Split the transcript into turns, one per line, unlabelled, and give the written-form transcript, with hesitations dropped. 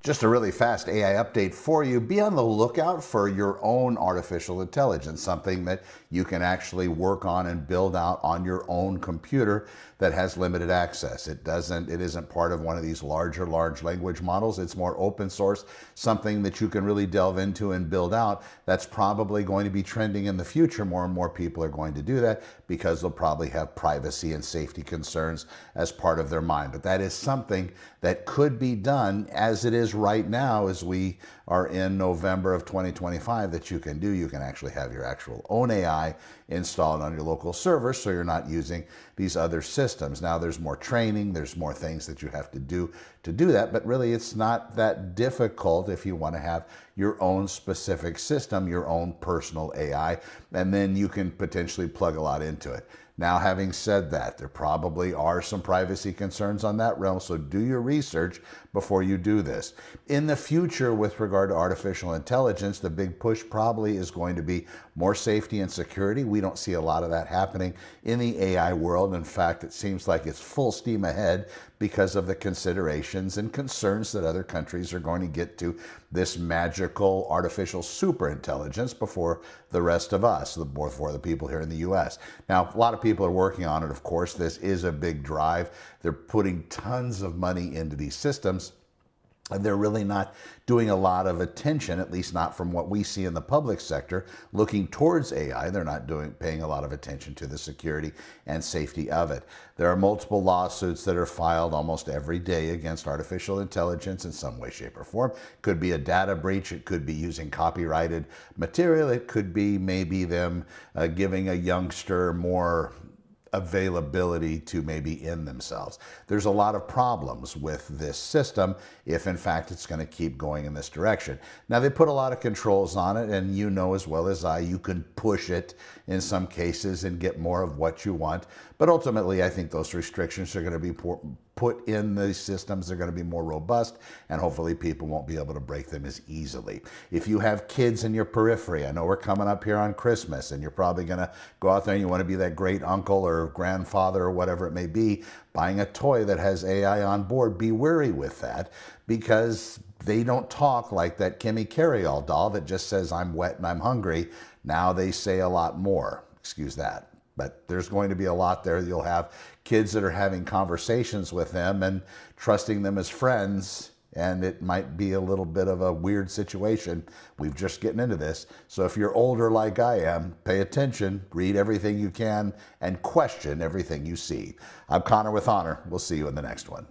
Just a really fast AI update for you. Be on the lookout for your own artificial intelligence, something that you can actually work on and build out on your own computer that has limited access. It isn't part of one of these large language models. It's more open source, something that you can really delve into and build out. That's probably going to be trending in the future. More and more people are going to do that because they'll probably have privacy and safety concerns as part of their mind. But that is something that could be done as it is right now, as we are in November of 2025, that you can do. You can actually have your actual own AI installed on your local server, so you're not using these other systems. Now there's more training, there's more things that you have to do that, but really it's not that difficult if you want to have your own specific system, your own personal AI, and then you can potentially plug a lot into it. Now, having said that, there probably are some privacy concerns on that realm, so do your research before you do this. In the future, with regard to artificial intelligence, the big push probably is going to be more safety and security. We don't see a lot of that happening in the AI world. In fact, it seems like it's full steam ahead because of the considerations and concerns that other countries are going to get to this magical artificial superintelligence before the rest of us, before the people here in the US. Now, a lot of people are working on it, of course. This is a big drive. They're putting tons of money into these systems, and they're really not doing a lot of attention, at least not from what we see in the public sector, looking towards AI. They're not paying a lot of attention to the security and safety of it. There are multiple lawsuits that are filed almost every day against artificial intelligence in some way, shape, or form. Could be a data breach. It could be using copyrighted material. It could be maybe them giving a youngster more availability to maybe end themselves. There's a lot of problems with this system if in fact it's going to keep going in this direction. Now, they put a lot of controls on it, and you know as well as I, you can push it in some cases and get more of what you want, but ultimately I think those restrictions are going to be put in the systems. They're going to be more robust, and hopefully people won't be able to break them as easily. If you have kids in your periphery, I know we're coming up here on Christmas, and you're probably going to go out there and you want to be that great uncle or grandfather or whatever it may be, buying a toy that has AI on board, be wary with that, because they don't talk like that Kimmy Carry-All doll that just says, "I'm wet and I'm hungry." Now they say a lot more. Excuse that. But there's going to be a lot there. You'll have kids that are having conversations with them and trusting them as friends, and it might be a little bit of a weird situation. We've just getting into this. So if you're older like I am, pay attention, read everything you can, and question everything you see. I'm Connor with Honor. We'll see you in the next one.